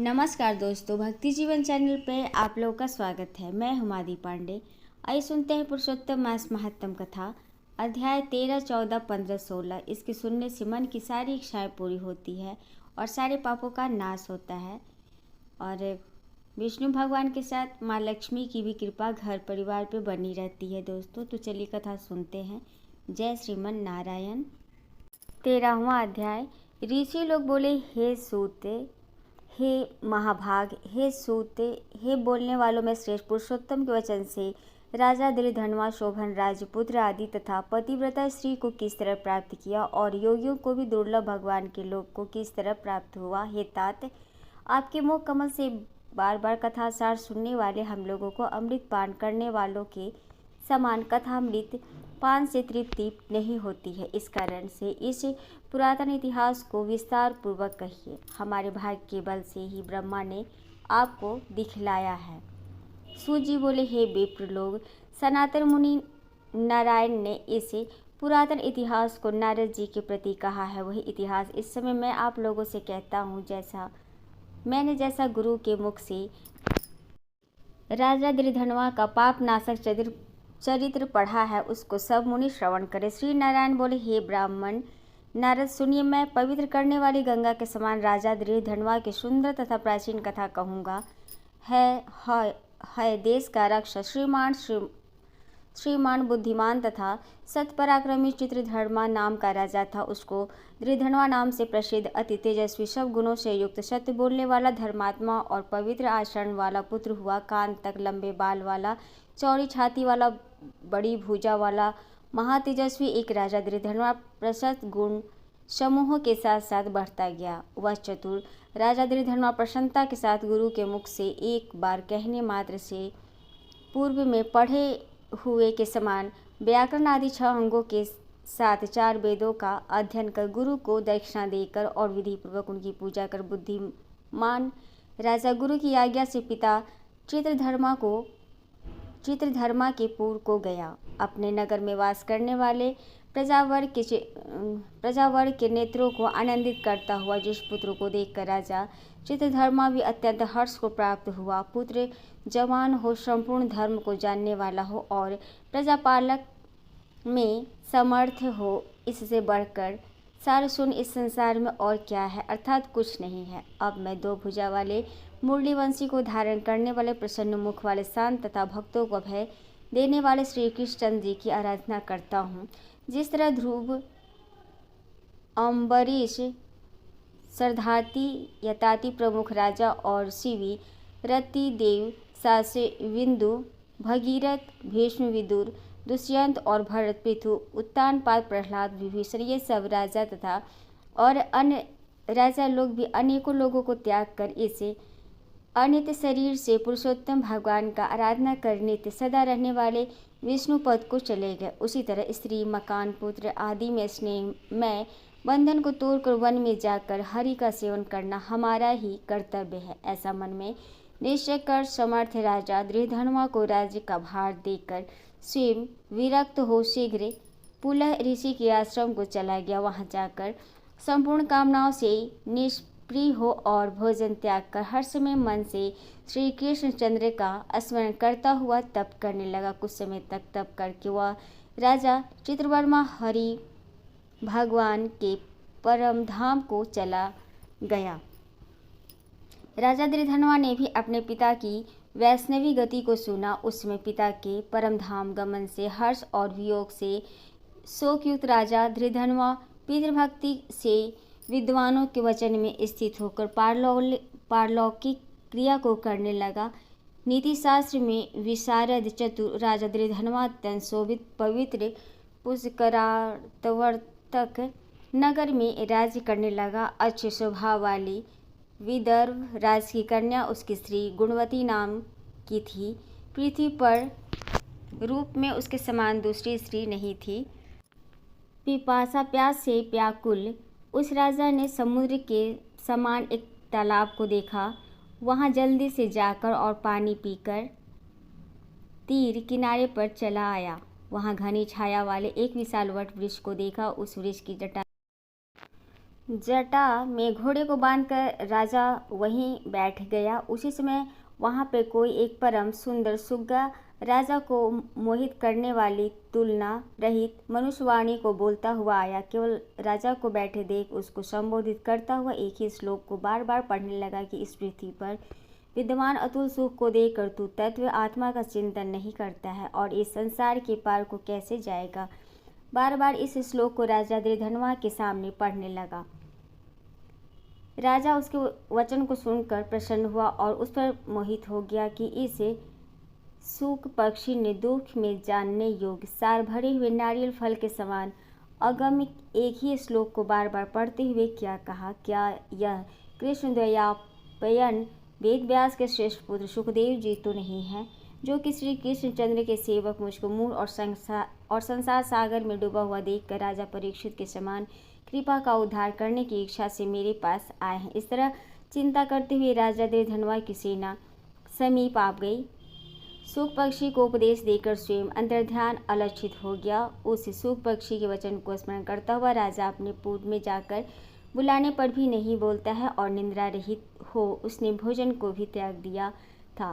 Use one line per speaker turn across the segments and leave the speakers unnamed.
नमस्कार दोस्तों, भक्ति जीवन चैनल पे आप लोगों का स्वागत है। मैं हुमादी पांडे। आइए सुनते हैं पुरुषोत्तम मास महात्म कथा, अध्याय 13, 14, 15, 16। इसके सुनने से मन की सारी इच्छाएं पूरी होती है और सारे पापों का नाश होता है और विष्णु भगवान के साथ माँ लक्ष्मी की भी कृपा घर परिवार पे बनी रहती है। दोस्तों तो चलिए कथा सुनते हैं। जय श्रीमन नारायण। 13वां अध्याय। ऋषि लोग बोले, हे सूते, हे महाभाग, हे सूते, हे बोलने वालों में श्रेष्ठ, पुरुषोत्तम के वचन से राजा दृढ़धनवा, शोभन राजपुत्र आदि तथा पतिव्रता स्त्री को किस तरह प्राप्त किया और योगियों को भी दुर्लभ भगवान के लोक को किस तरह प्राप्त हुआ। हे तात, आपके मुख कमल से बार बार कथा सार सुनने वाले हम लोगों को अमृत पान करने वालों के समान कथामृत पान से तृप्ति नहीं होती है। इस कारण से इस पुरातन इतिहास को विस्तार पूर्वक कहिए। हमारे भाग्य के बल से ही ब्रह्मा ने आपको दिखलाया है। सूत जी बोले, हे विप्र लोग, सनातन मुनि नारायण ने इस पुरातन इतिहास को नारद जी के प्रति कहा है। वही इतिहास इस समय मैं आप लोगों से कहता हूँ। जैसा गुरु के मुख से राजा दृढ़धनवा का पाप नाशक चरित्र पढ़ा है, उसको सब मुनि श्रवण करे। श्री नारायण बोले, हे ब्राह्मण नारद, सुनिए, मैं पवित्र करने वाली गंगा के समान राजा दृढ़धनवा की सुंदर तथा प्राचीन कथा कहूँगा। है देश का रक्षक श्रीमान बुद्धिमान तथा सत्पराक्रमी चित्रधर्मा नाम का राजा था। उसको दृढ़धनवा नाम से प्रसिद्ध अति तेजस्वी सब गुणों से युक्त सत्य बोलने वाला धर्मात्मा और पवित्र आचरण वाला पुत्र हुआ। कान तक लंबे बाल वाला, चौड़ी छाती वाला, बड़ी भुजा वाला महातेजस्वी एक राजा दृढ़धनवा प्रशस्त गुण समूहों के साथ साथ बढ़ता गया। वह चतुर राजा दृढ़धनवा प्रसन्नता के साथ गुरु के मुख से एक बार कहने मात्र से पूर्व में पढ़े हुए के समान व्याकरण आदि 6 अंगों के साथ 4 वेदों का अध्ययन कर गुरु को दक्षिणा देकर और विधि पूर्वक उनकी पूजा कर बुद्धिमान राजा गुरु की आज्ञा से पिता चित्रधर्मा के पुर को गया। अपने नगर में वास करने वाले प्रजावर्ग के नेत्रों को आनंदित करता हुआ जिस पुत्र को देखकर राजा चित्रधर्मा भी अत्यंत हर्ष को प्राप्त हुआ। पुत्र जवान हो, संपूर्ण धर्म को जानने वाला हो और प्रजापालक में समर्थ हो, इससे बढ़कर सार सुन इस संसार में और क्या है, अर्थात कुछ नहीं है। अब मैं 2 भुजा वाले मुरलीवंशी को धारण करने वाले प्रसन्न मुख वाले शांत तथा भक्तों को भय देने वाले श्री कृष्ण जी की आराधना करता हूँ। जिस तरह ध्रुव, अम्बरीश, सरधाती, यताति प्रमुख राजा और शिवी, रति देव, सासे, विंदु, भगीरथ, भीष्म, विदुर, दुष्यंत और भरत, पृथु, उत्तानपाद, प्रहलाद, विभीषण, ये सब राजा तथा और अन्य राजा लोग भी अनेकों लोगों को त्याग कर इसे अनित शरीर से पुरुषोत्तम भगवान का आराधना कर नित्य सदा रहने वाले विष्णु पद को चले गए। उसी तरह स्त्री, मकान, पुत्र आदि में स्नेह में बंधन को तोड़कर वन में जाकर हरि का सेवन करना हमारा ही कर्तव्य है। ऐसा मन में निश्चय कर समर्थ राजा दृढ़धनवा को राज्य का भार देकर स्वयं विरक्त हो शीघ्र पुलह ऋषि के आश्रम को चला गया। वहां जाकर संपूर्ण कामनाओं से निष्प्रिय हो और भोजन त्याग कर हर समय मन से श्री कृष्ण चंद्र का स्मरण करता हुआ तप करने लगा। कुछ समय तक तप करके वह राजा चित्रवर्मा हरि भगवान के परम धाम को चला गया। राजा दृढ़धनवा ने भी अपने पिता की वैष्णवी गति को सुना। उसमें पिता के परम धाम गमन से हर्ष और वियोग से शोकयुक्त राजा दृढ़धनवा पितृभक्ति से विद्वानों के वचन में स्थित होकर पारलौकिक क्रिया को करने लगा। नीति शास्त्र में विशारद चतुर राजा दृढ़धनवा अत्यंत शोभित पवित्र पुष्करावर्तक नगर में राज्य करने लगा। अच्छे स्वभाव वाली विदर्भ राज की कन्या उसकी स्त्री गुणवती नाम की थी। पृथ्वी पर रूप में उसके समान दूसरी स्त्री नहीं थी। पिपासा प्यास से व्याकुल उस राजा ने समुद्र के समान एक तालाब को देखा। वहां जल्दी से जाकर और पानी पीकर तीर किनारे पर चला आया। वहां घनी छाया वाले एक विशाल वट वृक्ष को देखा। उस वृक्ष की जटा जटा में घोड़े को बांधकर राजा वहीं बैठ गया। उसी समय वहां पे कोई एक परम सुंदर सुग्गा राजा को मोहित करने वाली तुलना रहित मनुष्यवाणी को बोलता हुआ आया। केवल राजा को बैठे देख उसको संबोधित करता हुआ एक ही श्लोक को बार बार पढ़ने लगा कि इस पृथ्वी पर विद्यमान अतुल सुख को देखकर तू तत्व आत्मा का चिंतन नहीं करता है और इस संसार के पार को कैसे जाएगा। बार बार इस श्लोक को राजा दृढ़धनवा के सामने पढ़ने लगा। राजा उसके वचन को सुनकर प्रसन्न हुआ और उस पर मोहित हो गया कि इस सूक पक्षी ने दुख में जानने योग्य सार भरे हुए नारियल फल के समान अगम्य एक ही श्लोक को बार बार पढ़ते हुए क्या कहा। क्या यह कृष्ण द्वैपायन वेद व्यास के श्रेष्ठ पुत्र सुखदेव जी तो नहीं है, जो कि श्री कृष्णचंद्र के सेवक मुझको मूल और संसार सागर में डूबा हुआ देखकर राजा परीक्षित के समान कृपा का उद्धार करने की इच्छा से मेरे पास आए हैं। इस तरह चिंता करते हुए राजा दृढ़धनवा की सेना समीप आ गई। सूक पक्षी को उपदेश देकर स्वयं अंतर्ध्यान अलक्षित हो गया। उस सूक पक्षी के वचन को स्मरण करता हुआ राजा अपने पूर्व में जाकर बुलाने पर भी नहीं बोलता है और निंद्रा रहित हो उसने भोजन को भी त्याग दिया था।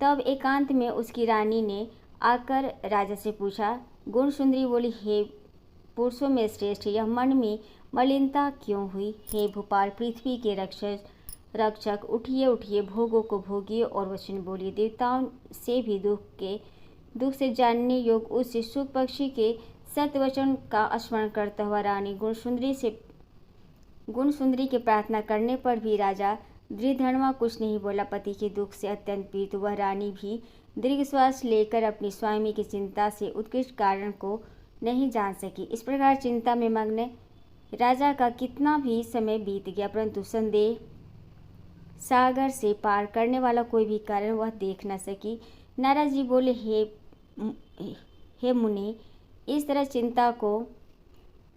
तब एकांत में उसकी रानी ने आकर राजा से पूछा। गुण सुंदरी बोली, हे पुरुषों में श्रेष्ठ, यह मन में मलिनता क्यों हुई। हे भूपाल पृथ्वी के रक्षक, उठिए उठिए, भोगों को भोगिए और वचन बोलिए। देवताओं से भी दुख से जानने योग्य उस शुभ पक्षी के सत्य वचन का स्मरण करता हुआ रानी गुण सुंदरी के प्रार्थना करने पर भी राजा दृढ़धनवा कुछ नहीं बोला। पति के दुख से अत्यंत पीड़ित वह रानी भी दीर्घ श्वास लेकर अपनी स्वामी की चिंता से उत्कृष्ट कारण को नहीं जान सकी। इस प्रकार चिंता में मग्न राजा का कितना भी समय बीत गया, परंतु संदेह सागर से पार करने वाला कोई भी कारण वह देख न सकी। नारद जी बोले, हे मुने, इस तरह चिंता को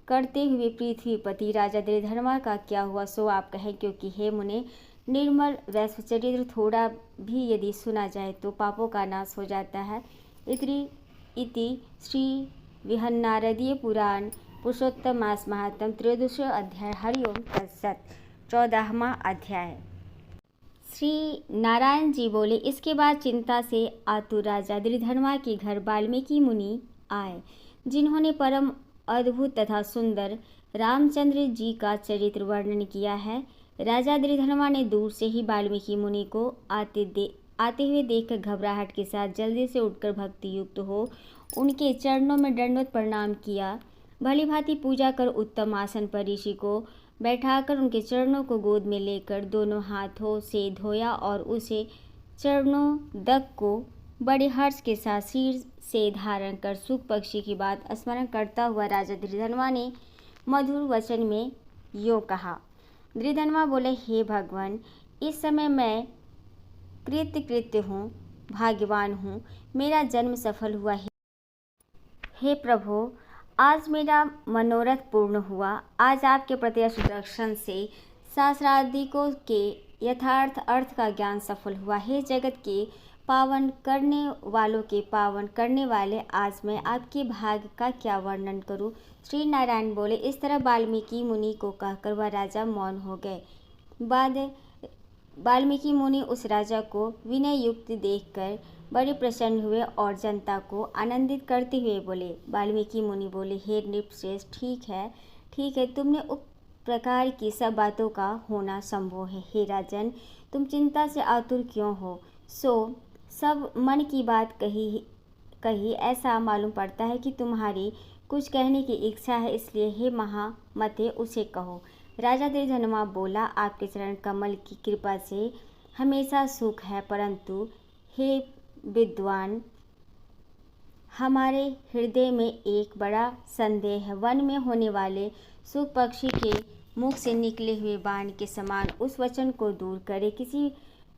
करते हुए पृथ्वीपति राजा दृढ़धनवा का क्या हुआ सो आप कहें, क्योंकि हे मुने, निर्मल वैश्व चरित्र थोड़ा भी यदि सुना जाए तो पापों का नाश हो जाता है। इति श्री विहन्नारदीय पुराण पुरुषोत्तम मास महात्म त्रयोदश अध्याय। हरिओम तत्सत। 14वां अध्याय। श्री नारायण जी बोले, इसके बाद चिंता से आतुर राजा दृढ़धनवा के घर वाल्मीकि मुनि आए, जिन्होंने परम अद्भुत तथा सुंदर रामचंद्र जी का चरित्र वर्णन किया है। राजा दृढ़धनवा ने दूर से ही वाल्मीकि मुनि को आते हुए देखकर घबराहट के साथ जल्दी से उठकर भक्ति युक्त हो उनके चरणों में दंडवत प्रणाम किया। भली भांति पूजा कर उत्तम आसन पर ऋषि को बैठाकर उनके चरणों को गोद में लेकर दोनों हाथों से धोया और उसे चरणोदक को बड़े हर्ष के साथ सिर से धारण कर सूक पक्षी की बात स्मरण करता हुआ राजा दृढ़धनवा ने मधुर वचन में यो कहा। दृढ़धनवा बोले, हे भगवान, इस समय मैं कृत्य हूँ, भाग्यवान हूँ, मेरा जन्म सफल हुआ है। हे प्रभु, आज मेरा मनोरथ पूर्ण हुआ। आज आपके प्रत्यक्ष दर्शन से शास्त्रादिकों के यथार्थ अर्थ का ज्ञान सफल हुआ। हे जगत के पावन करने वालों के पावन करने वाले, आज मैं आपके भाग्य का क्या वर्णन करूं। श्री नारायण बोले। इस तरह वाल्मीकि मुनि को कहकर वह राजा मौन हो गए। बाद वाल्मीकि मुनि उस राजा को विनय युक्त देखकर बड़े प्रसन्न हुए और जनता को आनंदित करते हुए बोले। वाल्मीकि मुनि बोले, हे नृपश्रेष्ठ, ठीक है, तुमने उप प्रकार की सब बातों का होना संभव है। हे राजन, तुम चिंता से आतुर क्यों हो, सो सब मन की बात कही ऐसा मालूम पड़ता है कि तुम्हारी कुछ कहने की इच्छा है, इसलिए हे महामते उसे कहो। राजा दृढ़धनवा बोला, आपके चरण कमल की कृपा से हमेशा सुख है, परंतु हे विद्वान, हमारे हृदय में एक बड़ा संदेह है। वन में होने वाले सुख पक्षी के मुख से निकले हुए बाण के समान उस वचन को दूर करे। किसी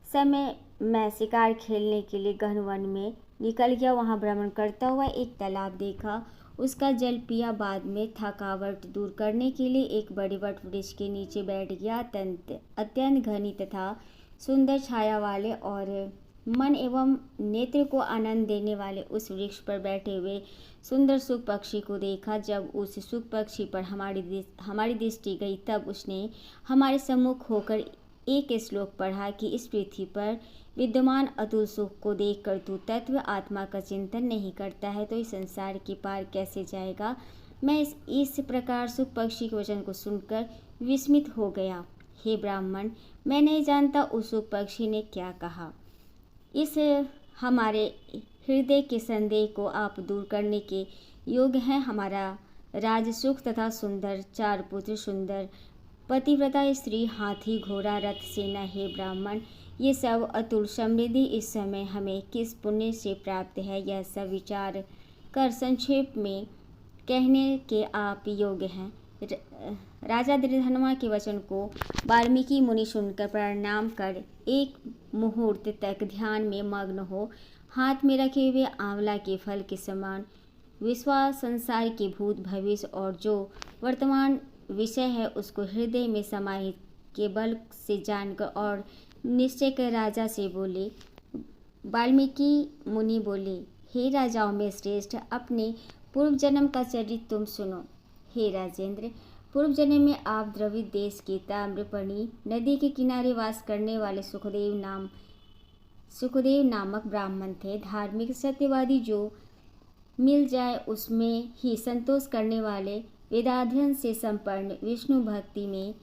समय मैं शिकार खेलने के लिए गहन वन में निकल गया। वहां भ्रमण करता हुआ एक तालाब देखा, उसका जल पिया। बाद में थकावट दूर करने के लिए एक बड़े वट वृक्ष के नीचे बैठ गया। अत्यंत घनी तथा सुंदर छाया वाले और मन एवं नेत्र को आनंद देने वाले उस वृक्ष पर बैठे हुए सुंदर सुख पक्षी को देखा। जब उस सुख पक्षी पर हमारी दृष्टि गई, तब उसने हमारे सम्मुख होकर एक श्लोक पढ़ा कि इस पृथ्वी पर विद्यमान अतुल सुख को देखकर तू तत्व आत्मा का चिंतन नहीं करता है तो इस संसार के पार कैसे जाएगा। मैं इस प्रकार सुख पक्षी के वचन को सुनकर विस्मित हो गया। हे ब्राह्मण, मैं नहीं जानता उस सुख पक्षी ने क्या कहा। इस हमारे हृदय के संदेह को आप दूर करने के योग्य हैं। हमारा राज सुख तथा सुंदर 4 पुत्र, सुंदर पतिव्रता स्त्री, हाथी, घोड़ा, रथ, सेना। हे ब्राह्मण, ये सब अतुल समृद्धि इस समय हमें किस पुण्य से प्राप्त है, यह सब विचार कर संक्षेप में कहने के आप योग्य हैं। राजा दृढ़धनवा के वचन को वाल्मीकि मुनि सुनकर प्रणाम कर एक मुहूर्त तक ध्यान में मग्न हो हाथ में रखे हुए आंवला के फल के समान विश्वास संसार के भूत भविष्य और जो वर्तमान विषय है उसको हृदय में समाहित के बल से जानकर और निश्चय कर राजा से बोले। वाल्मीकि मुनि बोले, हे राजाओं में श्रेष्ठ, अपने पूर्व जन्म का चरित्र तुम सुनो। हे राजेंद्र, पूर्व जन्म में आप द्रविड़ देश के ताम्रपर्णी नदी के किनारे वास करने वाले सुखदेव नामक ब्राह्मण थे। धार्मिक सत्यवादी, जो मिल जाए उसमें ही संतोष करने वाले, वेदाध्ययन से संपन्न, विष्णु भक्ति में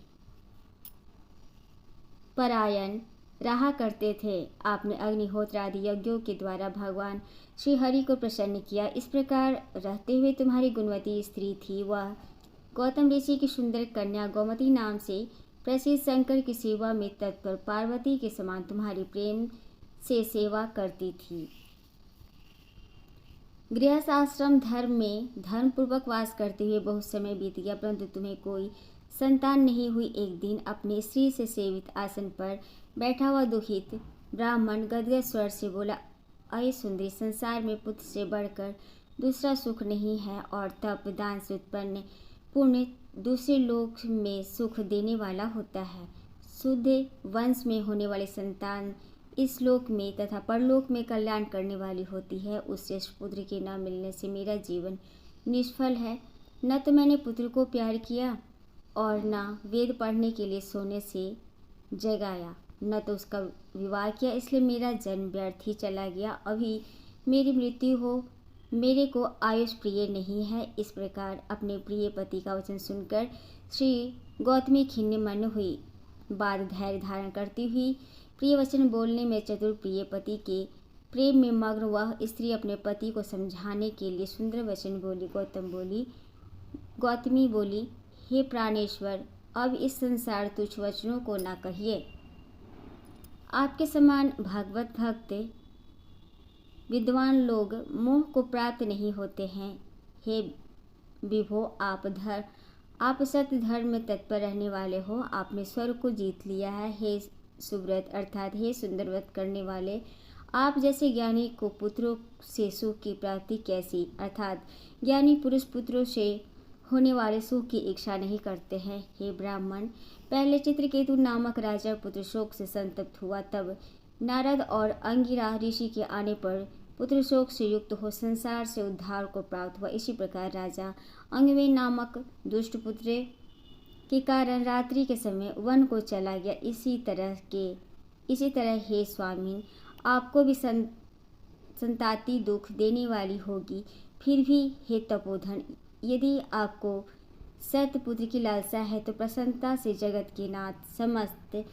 परायण रहा करते थे। आपने अग्निहोत्र आदि यज्ञों के द्वारा भगवान श्री हरि को प्रसन्न किया। इस प्रकार रहते हुए तुम्हारी गुणवती स्त्री थी। वह गौतम ऋषि की सुंदर कन्या गोमती नाम से प्रसिद्ध शंकर की सेवा में तत्पर पार्वती के समान तुम्हारी प्रेम से सेवा करती थी। गृहस्थ आश्रम धर्म में धर्मपूर्वक वास करते हुए बहुत समय बीत गया, परंतु तुम्हें कोई संतान नहीं हुई। एक दिन अपनी स्त्री से सेवित आसन पर बैठा हुआ दुखित ब्राह्मण गदगद स्वर से बोला, अये सुंदरी, संसार में पुत्र से बढ़कर दूसरा सुख नहीं है और तप दान से उत्पन्न पुण्य दूसरे लोक में सुख देने वाला होता है। शुद्ध वंश में होने वाली संतान इस लोक में तथा परलोक में कल्याण करने वाली होती है। उस श्रेष्ठ पुत्र के न मिलने से मेरा जीवन निष्फल है। न तो मैंने पुत्र को प्यार किया और न वेद पढ़ने के लिए सोने से जगाया, न तो उसका विवाह किया, इसलिए मेरा जन्म व्यर्थ ही चला गया। अभी मेरी मृत्यु हो, मेरे को आयुष प्रिय नहीं है। इस प्रकार अपने प्रिय पति का वचन सुनकर श्री गौतमी खिन्न मन हुई। बाद धैर्य धारण करती हुई प्रिय वचन बोलने में चतुर प्रिय पति के प्रेम में मग्न वह स्त्री अपने पति को समझाने के लिए सुंदर वचन बोली। गौतमी बोली, हे प्राणेश्वर, अब इस संसार तुच्छ वचनों को न कहिए। आपके समान भागवत भक्त विद्वान लोग मोह को प्राप्त नहीं होते हैं। हे विभो, आप सत्य धर्म में तत्पर रहने वाले हो। आपने स्वर्ग को जीत लिया है। हे सुव्रत अर्थात हे सुंदर व्रत करने वाले, आप जैसे ज्ञानी को पुत्रों से सुख की प्राप्ति कैसी, अर्थात ज्ञानी पुरुष पुत्रों से होने वाले सुख की इच्छा नहीं करते हैं। हे ब्राह्मण, पहले चित्रकेतु नामक राजा पुत्र शोक से संतप्त हुआ, तब नारद और अंगिरा ऋषि के आने पर पुत्र शोक से युक्त हो संसार से उद्धार को प्राप्त हुआ। इसी प्रकार राजा अंगवेन नामक दुष्ट पुत्र के कारण रात्रि के समय वन को चला गया। इसी तरह हे स्वामी, आपको भी संताति दुख देने वाली होगी। फिर भी हे तपोधन, यदि आपको सत्यपुत्र की लालसा है तो प्रसन्नता से जगत के नाथ समस्त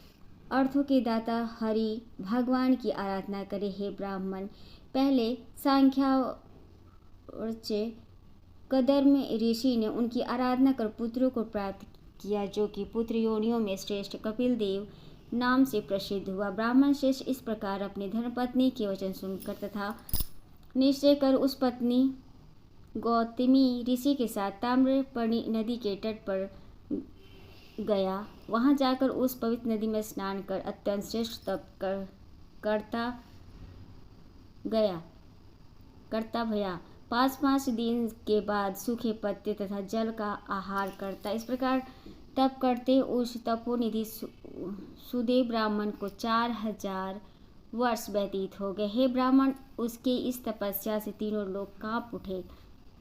अर्थों के दाता हरि भगवान की आराधना करें। हे ब्राह्मण, पहले सांख्यावर्च कदर्म ऋषि ने उनकी आराधना कर पुत्रों को प्राप्त किया, जो कि पुत्र योनियों में श्रेष्ठ कपिल देव नाम से प्रसिद्ध हुआ। ब्राह्मण श्रेष्ठ इस प्रकार अपनी धर्मपत्नी के वचन सुनकर तथा निश्चय कर उस पत्नी गौतमी ऋषि के साथ ताम्रपर्णी नदी के तट पर गया। वहां जाकर उस पवित्र नदी में स्नान कर अत्यंत श्रेष्ठ तप करता भया। 5 दिन के बाद सूखे पत्ते तथा जल का आहार करता। इस प्रकार तप करते उस तपोनिधि सुदेव ब्राह्मण को 4000 वर्ष व्यतीत हो गए। हे ब्राह्मण, उसके इस तपस्या से तीनों लोग कांप उठे।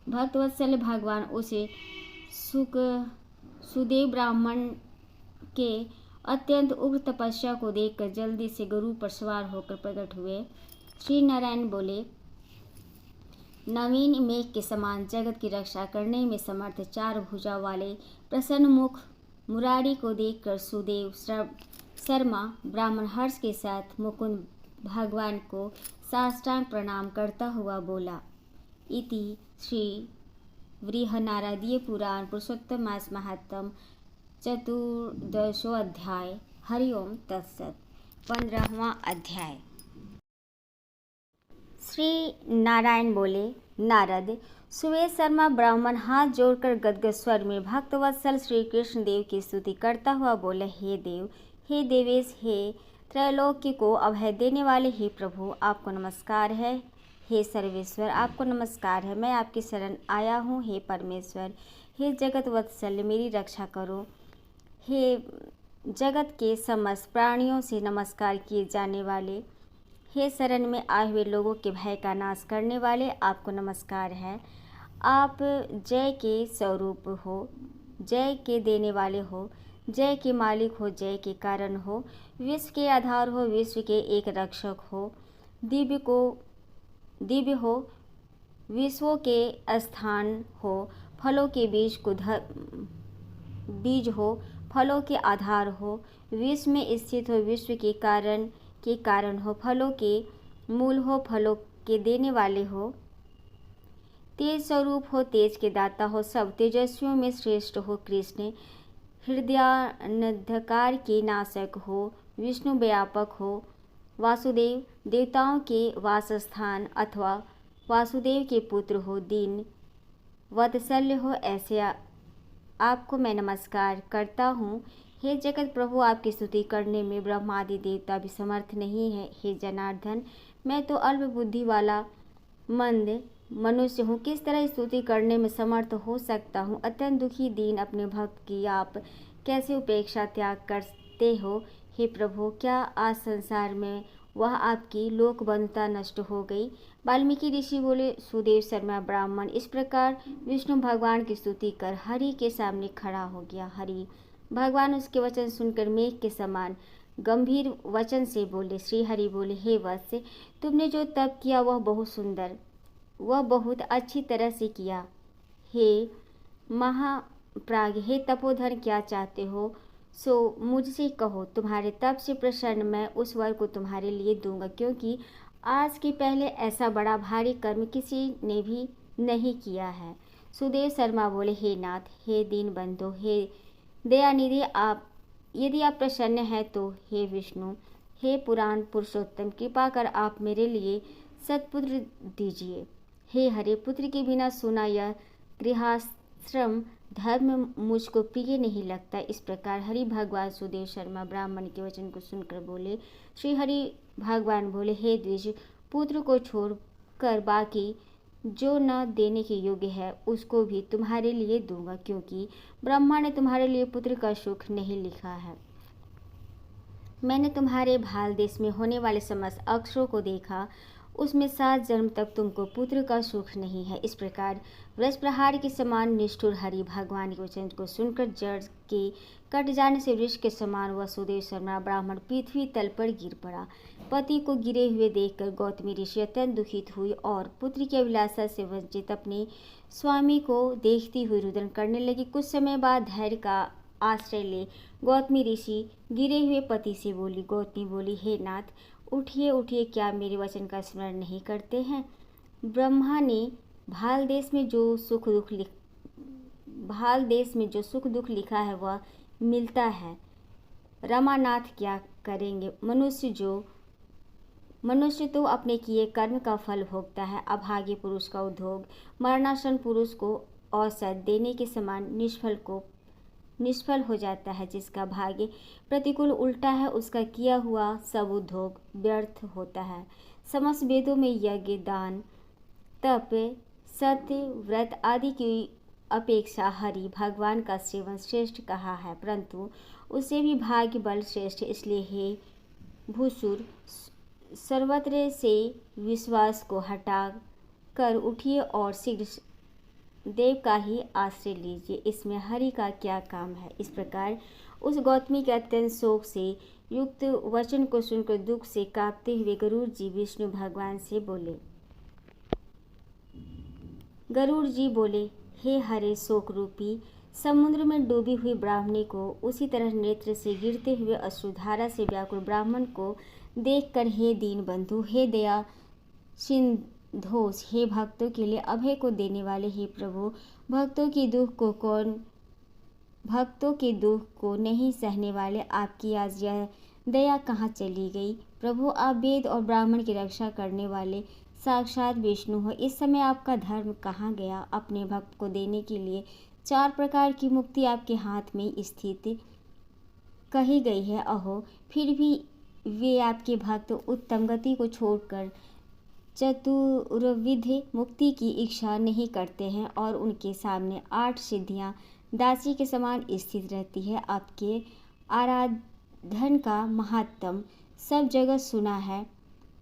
भक्तवत्सल भगवान उसे सुदेव ब्राह्मण के अत्यंत उग्र तपस्या को देखकर जल्दी से गरुड़ पर सवार होकर प्रकट हुए। श्री नारायण बोले, नवीन मेघ के समान जगत की रक्षा करने में समर्थ चार भुजा वाले प्रसन्न मुख मुरारी को देखकर सुदेव शर्मा ब्राह्मण हर्ष के साथ मुकुंद भगवान को साष्टांग प्रणाम करता हुआ बोला। इति श्री बृहन्नारदीय पुराण पुरुषोत्तम मास महात्म चतुर्दशो अध्याय। हरिओम तत्सत। 15वां अध्याय। श्री नारायण बोले, नारद, सुवेद शर्मा ब्राह्मण हाथ जोड़कर गदगद स्वर में भक्तवत्सल श्री कृष्ण देव की स्तुति करता हुआ बोले, हे देव, हे देवेश, हे त्रैलोक्य को अभय देने वाले हे प्रभु, आपको नमस्कार है। हे सर्वेश्वर, आपको नमस्कार है। मैं आपकी शरण आया हूँ। हे परमेश्वर, हे जगत वत्सल, मेरी रक्षा करो। हे जगत के समस्त प्राणियों से नमस्कार किए जाने वाले, हे शरण में आए हुए लोगों के भय का नाश करने वाले, आपको नमस्कार है। आप जय के स्वरूप हो, जय के देने वाले हो, जय के मालिक हो, जय के कारण हो, विश्व के आधार हो, विश्व के एक रक्षक हो, दिव्य हो, विश्वों के स्थान हो, फलों के बीज हो, फलों के आधार हो, विश्व में स्थित हो, विश्व के कारण हो, फलों के मूल हो, फलों के देने वाले हो, तेज स्वरूप हो, तेज के दाता हो, सब तेजस्वियों में श्रेष्ठ हो, कृष्ण हृदयानंधकार के नाशक हो, विष्णु व्यापक हो, वासुदेव देवताओं के वासस्थान अथवा वासुदेव के पुत्र हो, दीन वत्सल्य हो, ऐसे आपको मैं नमस्कार करता हूँ। हे जगत प्रभु, आपकी स्तुति करने में ब्रह्मादि देवता भी समर्थ नहीं है। हे जनार्दन, मैं तो अल्प बुद्धि वाला मंद मनुष्य हूँ, किस तरह स्तुति करने में समर्थ हो सकता हूँ। अत्यंत दुखी दीन अपने भक्त की आप कैसे उपेक्षा त्याग करते हो। हे प्रभु, क्या आज संसार में वह आपकी लोक बंधुता नष्ट हो गई। वाल्मीकि ऋषि बोले, सुदेव शर्मा ब्राह्मण इस प्रकार विष्णु भगवान की स्तुति कर हरि के सामने खड़ा हो गया। हरि भगवान उसके वचन सुनकर मेघ के समान गंभीर वचन से बोले। श्री हरि बोले, हे वत्स, तुमने जो तप किया वह बहुत सुंदर, वह बहुत अच्छी तरह से किया। हे महाप्राज्ञ, हे तपोधन, क्या चाहते हो सो मुझसे कहो। तुम्हारे तप से प्रसन्न मैं उस वर को तुम्हारे लिए दूंगा, क्योंकि आज के पहले ऐसा बड़ा भारी कर्म किसी ने भी नहीं किया है। सुदेव शर्मा बोले, हे नाथ, हे दीन बंधु, हे दयानिधि, यदि आप प्रसन्न हैं तो हे विष्णु, हे पुराण पुरुषोत्तम, कृपा कर आप मेरे लिए सत्पुत्र दीजिए। हे हरे, पुत्र के बिना सुना यह गृहस्थाश्रम धर्म मुझको प्रिय नहीं लगता। इस प्रकार हरि भगवान सुदेव शर्मा ब्राह्मण के वचन को सुनकर बोले। श्री हरि भगवान बोले, हे द्विज, पुत्र को छोड़कर बाकी जो न देने के योग्य है उसको भी तुम्हारे लिए दूंगा, क्योंकि ब्रह्मा ने तुम्हारे लिए पुत्र का सुख नहीं लिखा है। मैंने तुम्हारे भाल देश में होने वाले समस्त अक्षरों को देखा, उसमें 7 जन्म तक तुमको पुत्र का सुख नहीं है। इस प्रकार वृष प्रहार के समान निष्ठुर हरि भगवान के वचन को सुनकर जड़ के कट जाने से वृक्ष के समान वह सुदेव शर्मा ब्राह्मण पृथ्वी तल पर गिर पड़ा। पति को गिरे हुए देखकर गौतमी ऋषि अत्यंत दुखित हुई और पुत्र की अभिलाषा से वंचित अपने स्वामी को देखती हुई रुदन करने लगी। कुछ समय बाद धैर्य का आश्रय ले गौतमी ऋषि गिरे हुए पति से बोली। गौतमी बोली, हे नाथ, उठिए उठिए, क्या मेरे वचन का स्मरण नहीं करते हैं। ब्रह्मा ने भाल देश में जो सुख दुख लिखा है वह मिलता है। रमानाथ क्या करेंगे। मनुष्य तो अपने किए कर्म का फल भोगता है। अभागे पुरुष का उद्योग मरणासन पुरुष को औसत देने के समान निष्फल हो जाता है। जिसका भाग्य प्रतिकूल उल्टा है उसका किया हुआ सब उद्योग व्यर्थ होता है। समस्त वेदों में यज्ञ, दान, तप, सत्य, व्रत आदि की अपेक्षा हरि भगवान का सेवन श्रेष्ठ कहा है, परंतु उससे भी भाग्य बल श्रेष्ठ। इसलिए हे भूसुर, सर्वत्र से विश्वास को हटा कर उठिए और शीघ्र देव का ही आश्रय लीजिए, इसमें हरि का क्या काम है। इस प्रकार उस गौतमी के अत्यंत शोक से युक्त वचन को सुनकर दुख से कांपते हुए गरुड़ जी विष्णु भगवान से बोले। गरुड़ जी बोले, हे हरे शोक रूपी समुद्र में डूबी हुई ब्राह्मणी को, उसी तरह नेत्र से गिरते हुए अश्रुधारा से व्याकुल ब्राह्मण को देखकर, हे दीन बंधु, हे दया सिंधोष, हे भक्तों के लिए अभय को देने वाले, हे प्रभु, भक्तों के दुख को नहीं सहने वाले, आपकी आज यह दया कहाँ चली गई। प्रभु, आप वेद और ब्राह्मण की रक्षा करने वाले साक्षात विष्णु हो, इस समय आपका धर्म कहाँ गया। अपने भक्त को देने के लिए 4 प्रकार की मुक्ति आपके हाथ में स्थित कही गई है। अहो, फिर भी वे आपके भक्त उत्तम गति को छोड़कर चतुर्विध मुक्ति की इच्छा नहीं करते हैं और उनके सामने 8 सिद्धियां दासी के समान स्थित रहती है। आपके आराधन का महात्म सब जगत सुना है,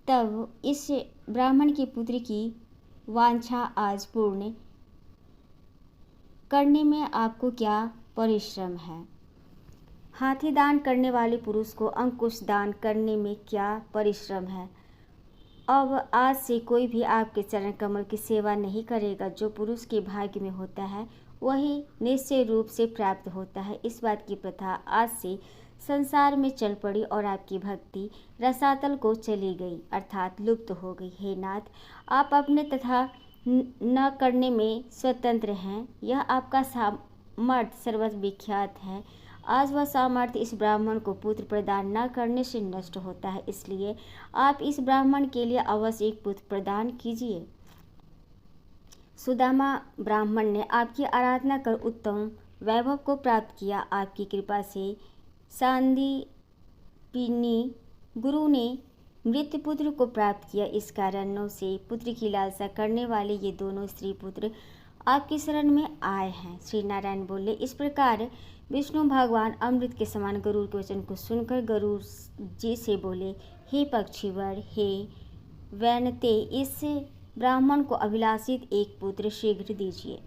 तब इस ब्राह्मण की पुत्र की वांछा आज पूर्ण करने में आपको क्या परिश्रम है। हाथी दान करने वाले पुरुष को अंकुश दान करने में क्या परिश्रम है। अब आज से कोई भी आपके चरण कमल की सेवा नहीं करेगा। जो पुरुष के भाग्य में होता है वही निश्चय रूप से प्राप्त होता है। इस बात की प्रथा आज से संसार में चल पड़ी और आपकी भक्ति रसातल को चली गई, अर्थात लुप्त हो गई। हे नाथ, आप अपने तथा न करने में स्वतंत्र हैं। यह आपका सामर्थ्य सर्वविख्यात है। आज वह सामर्थ्य इस ब्राह्मण को पुत्र प्रदान न करने से नष्ट होता है, इसलिए आप इस ब्राह्मण के लिए अवश्य एक पुत्र प्रदान कीजिए। सुदामा ब्राह्मण ने आपकी आराधना कर उत्तम वैभव को प्राप्त किया। आपकी कृपा से सांदीपनी गुरु ने मृत पुत्र को प्राप्त किया। इस कारणों से पुत्र की लालसा करने वाले ये दोनों स्त्री पुत्र आपकी शरण में आए हैं। श्री नारायण बोले। इस प्रकार विष्णु भगवान अमृत के समान गरुड़ के वचन को सुनकर गरुड़ जी से बोले, हे पक्षीवर, हे वैनते, इस ब्राह्मण को अभिलाषित एक पुत्र शीघ्र दीजिए।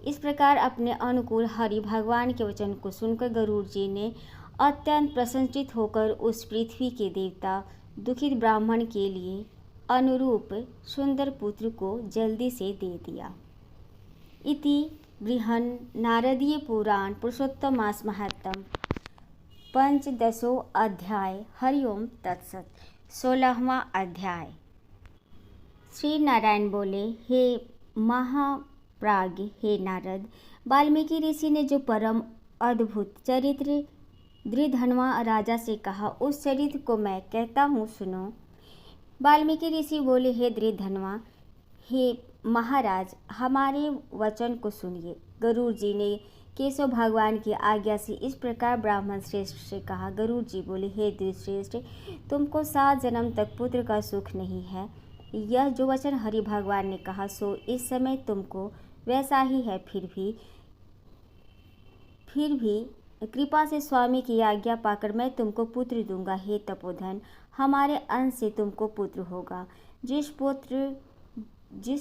इस प्रकार अपने अनुकूल हरि भगवान के वचन को सुनकर गरुड़ जी ने अत्यंत प्रसन्नचित होकर उस पृथ्वी के देवता दुखित ब्राह्मण के लिए अनुरूप सुंदर पुत्र को जल्दी से दे दिया। इति बृहन् नारदीय पुराण पुरुषोत्तम मास महात्म 15वां अध्याय। हरिओम तत्सत। 16वां अध्याय। श्री नारायण बोले, हे महाप्राज्ञ, हे नारद, वाल्मीकि ऋषि ने जो परम अद्भुत चरित्र दृधन्वा राजा से कहा, उस चरित्र को मैं कहता हूँ, सुनो। वाल्मीकि ऋषि बोले, हे दृधन्वा, हे महाराज, हमारे वचन को सुनिए। गरुड़ जी ने केशव भगवान की आज्ञा से इस प्रकार ब्राह्मण श्रेष्ठ से कहा। गरुड़ जी बोले, हे द्विश्रेष्ठ, तुमको 7 जन्म तक पुत्र का सुख नहीं है। यह जो वचन हरि भगवान ने कहा सो इस समय तुमको वैसा ही है। फिर भी कृपा से स्वामी की आज्ञा पाकर मैं तुमको पुत्र दूंगा। हे तपोधन, हमारे अंश से तुमको पुत्र होगा। जिस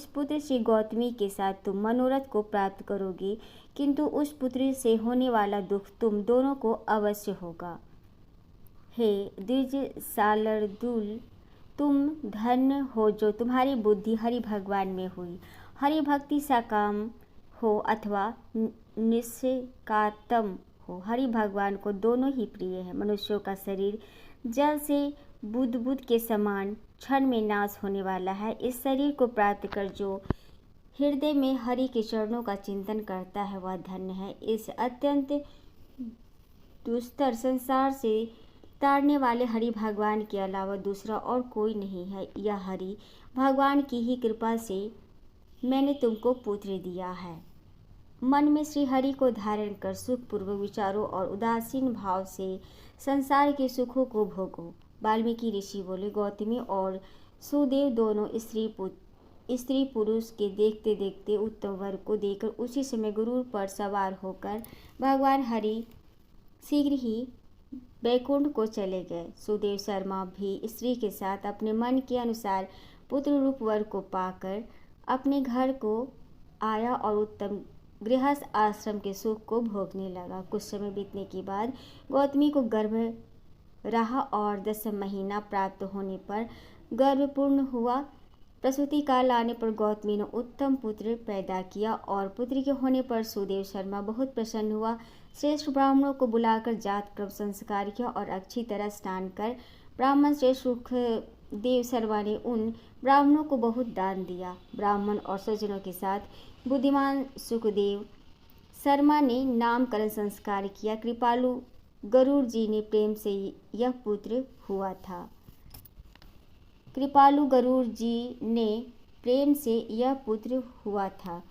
पुत्र से गौतमी के साथ तुम मनोरथ को प्राप्त करोगे, किंतु उस पुत्र से होने वाला दुख तुम दोनों को अवश्य होगा। हे द्विज शार्दूल, तुम धन्य हो जो तुम्हारी बुद्धि हरि भगवान में हुई। हरि भक्ति सकाम हो अथवा निष्कातम हो, हरि भगवान को दोनों ही प्रिय है। मनुष्यों का शरीर जल से बुदबुद के समान क्षण में नाश होने वाला है। इस शरीर को प्राप्त कर जो हृदय में हरि के चरणों का चिंतन करता है वह धन्य है। इस अत्यंत दुस्तर संसार से तारने वाले हरि भगवान के अलावा दूसरा और कोई नहीं है। यह हरि भगवान की ही कृपा से मैंने तुमको पुत्र दिया है। मन में श्री हरि को धारण कर सुखपूर्वक विचारों और उदासीन भाव से संसार के सुखों को भोगो। वाल्मीकि ऋषि बोले, गौतमी और सुदेव दोनों स्त्री पुरुष के देखते देखते उत्तम वर को देकर उसी समय गरुड़ पर सवार होकर भगवान हरि शीघ्र ही बैकुंठ को चले गए। सुदेव शर्मा भी स्त्री के साथ अपने मन के अनुसार पुत्र रूप वर को पाकर अपने घर को आया और उत्तम गृहस्थ आश्रम के सुख को भोगने लगा। कुछ समय बीतने के बाद गौतमी को गर्भ रहा और 10 महीना प्राप्त होने पर गर्भ पूर्ण हुआ। प्रसूति काल आने पर गौतमी ने उत्तम पुत्र पैदा किया और पुत्र के होने पर सुदेव शर्मा बहुत प्रसन्न हुआ। श्रेष्ठ ब्राह्मणों को बुलाकर जात क्रम संस्कार किया और अच्छी तरह स्नान कर ब्राह्मण श्रेष्ठ सुखदेव शर्मा ने उन ब्राह्मणों को बहुत दान दिया। ब्राह्मण और सज्जनों के साथ बुद्धिमान सुखदेव शर्मा ने नामकरण संस्कार किया। कृपालु गरुड़ जी ने प्रेम से यह पुत्र हुआ था। कृपालु गरुड़ जी ने प्रेम से यह पुत्र हुआ था।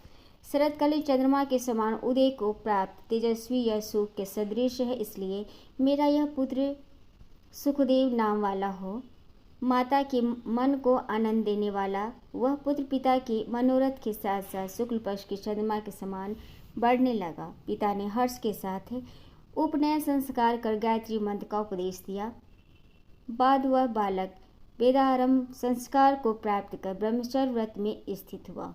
शरतकालीन चंद्रमा के समान उदय को प्राप्त तेजस्वी यह सुख के सदृश है, इसलिए मेरा यह पुत्र सुखदेव नाम वाला हो। माता के मन को आनंद देने वाला वह पुत्र पिता के मनोरथ के साथ साथ शुक्ल पक्ष के चंद्रमा के समान बढ़ने लगा। पिता ने हर्ष के साथ उपनयन संस्कार कर गायत्री मंत्र का उपदेश दिया। बाद वह बालक वेदारंभ संस्कार को प्राप्त कर ब्रह्मचर्य व्रत में स्थित हुआ।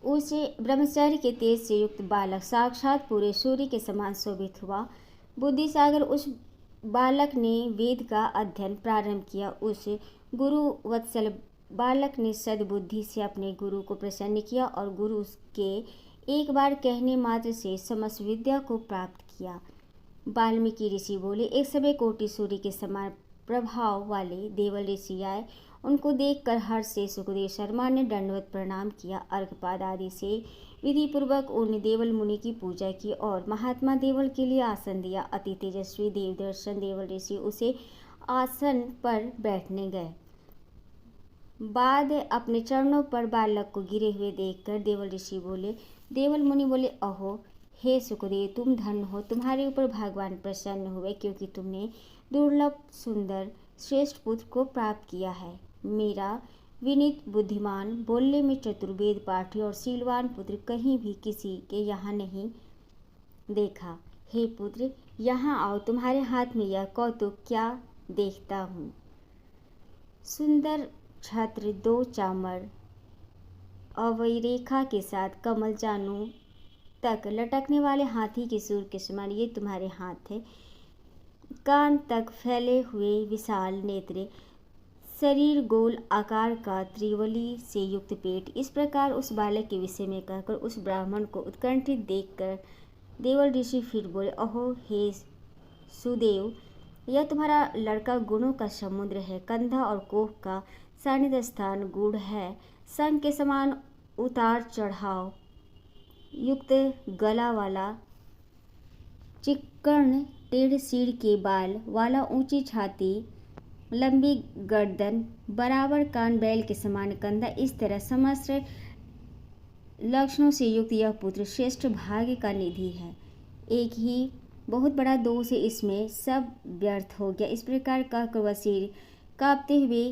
उसे ब्रह्मचर्य के तेज से युक्त बालक साक्षात पूरे सूर्य के समान शोभित हुआ। बुद्धि सागर उस बालक ने वेद का अध्ययन प्रारंभ किया। उस गुरु वत्सल बालक ने सद्बुद्धि से अपने गुरु को प्रसन्न किया और गुरु के एक बार कहने मात्र से समस्त विद्या को प्राप्त किया। वाल्मीकि ऋषि बोले, एक समय कोटि सूर्य के समान प्रभाव वाले देवल ऋषि आए। उनको देखकर हर्ष से सुखदेव शर्मा ने दंडवत प्रणाम किया। अर्घपाद आदि से विधि पूर्वक उन देवल मुनि की पूजा की और महात्मा देवल के लिए आसन दिया। अति तेजस्वी देवदर्शन देवल ऋषि उसे आसन पर बैठने गए। बाद अपने चरणों पर बालक को गिरे हुए देखकर देवल ऋषि बोले, देवल मुनि बोले, अहो हे सुखदेव, तुम धन्य हो, तुम्हारे ऊपर भगवान प्रसन्न हुए क्योंकि तुमने दुर्लभ सुंदर श्रेष्ठ पुत्र को प्राप्त किया है। मेरा विनीत बुद्धिमान बोलने में चतुर्वेद पाठी और शीलवान पुत्र कहीं भी किसी के यहाँ नहीं देखा। हे पुत्र, यहाँ आओ, तुम्हारे हाथ में यह कौतुक क्या देखता हूँ। सुंदर छत्र 2 चामर अवरेखा के साथ कमल जानू तक लटकने वाले हाथी के सूर के समान ये तुम्हारे हाथ है। कान तक फैले हुए विशाल नेत्र, शरीर गोल आकार का त्रिवली से युक्त पेट। इस प्रकार उस बालक के विषय में कहकर उस ब्राह्मण को उत्कंठित देखकर देवल ऋषि फिर बोले, अहो हे सुदेव, यह तुम्हारा लड़का गुणों का समुद्र है। कंधा और कोख का सानिध्य स्थान गूढ़ है। संग के समान उतार चढ़ाव युक्त गला वाला, चिक्कण टेढ़ सिर के बाल वाला, ऊंची छाती, लंबी गर्दन, बराबर कान, बैल के समान कंधा, इस तरह समस्त लक्षणों से युक्त यह पुत्र श्रेष्ठ भाग्य का निधि है। एक ही बहुत बड़ा दोष है, इसमें सब व्यर्थ हो गया। इस प्रकार कहकर वह सिर कांपते हुए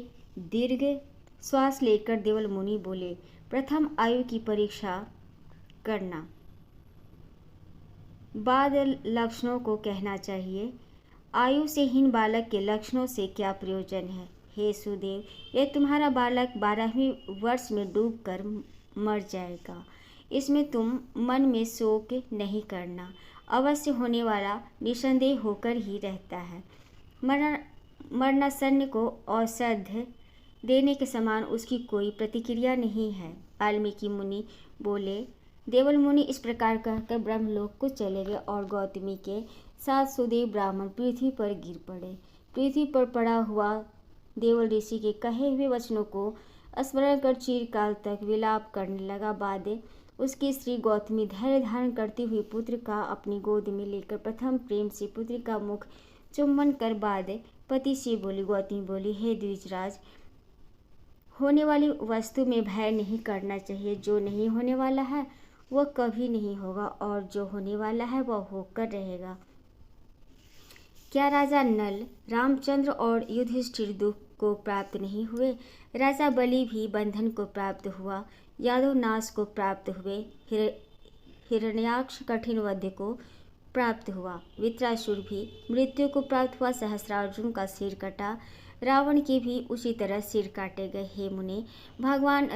दीर्घ श्वास लेकर देवल मुनि बोले, प्रथम आयु की परीक्षा करना, बाद लक्षणों को कहना चाहिए। आयु से हीन बालक के लक्षणों से क्या प्रयोजन है। हे सुदेव, यह तुम्हारा बालक 12वें वर्ष में डूबकर मर जाएगा। इसमें तुम मन में शोक नहीं करना, अवश्य होने वाला निसंदेह होकर ही रहता है। मरणासन्न को औषध देने के समान उसकी कोई प्रतिक्रिया नहीं है। वाल्मीकि मुनि बोले, देवल मुनि इस प्रकार कहकर ब्रह्मलोक को चले गए और गौतमी के साथ सुदेव ब्राह्मण पृथ्वी पर गिर पड़े। पृथ्वी पर पड़ा हुआ देवल ऋषि के कहे हुए वचनों को स्मरण कर चिरकाल तक विलाप करने लगा। बाद उसकी स्त्री गौतमी धैर्य धारण करती हुई पुत्र का अपनी गोद में लेकर प्रथम प्रेम से पुत्र का मुख चुम्बन कर बाद पति से बोली। गौतमी बोली, हे द्विजराज, होने वाली वस्तु में भय नहीं करना चाहिए। जो नहीं होने वाला है वह कभी नहीं होगा और जो होने वाला है वह होकर रहेगा। क्या राजा नल, रामचंद्र और युधिष्ठिर दुख को प्राप्त नहीं हुए? राजा बलि भी बंधन को प्राप्त हुआ, यादव नाश को प्राप्त हुए, हिरण्याक्ष कठिन वध को प्राप्त हुआ। वृत्रासुर भी मृत्यु को प्राप्त हुआ। सहस्रार्जुन का सिर कटा, रावण के भी उसी तरह सिर काटे गए। हे मुने, भगवान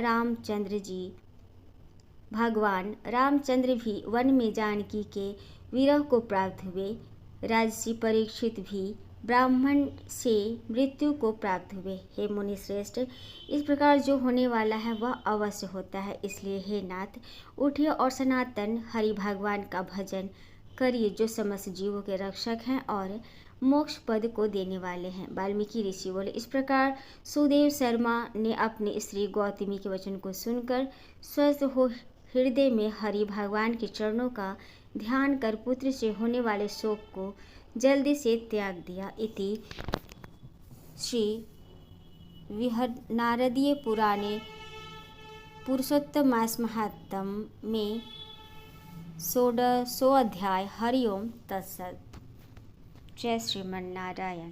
रामचंद्र भी वन में जानकी के विरह को प्राप्त हुए। राजसी परीक्षित भी ब्राह्मण से मृत्यु को प्राप्त हुए। हे मुनि श्रेष्ठ, इस प्रकार जो होने वाला है वह अवश्य होता है। इसलिए हे नाथ, उठिए और सनातन हरि भगवान का भजन करिए, जो समस्त जीवों के रक्षक हैं और मोक्ष पद को देने वाले हैं। वाल्मीकि ऋषि बोले। इस प्रकार सुदेव शर्मा ने अपनी स्त्री गौतमी के वचन को सुनकर स्वस्थ हो हृदय में हरि भगवान के चरणों का ध्यान कर पुत्र से होने वाले शोक को जल्दी से त्याग दिया। इति श्री नारदीय पुराणे पुरुषोत्तम मास महात्म्य में 16वां अध्याय। हरि ओम तत्सत। जय श्रीमन नारायण।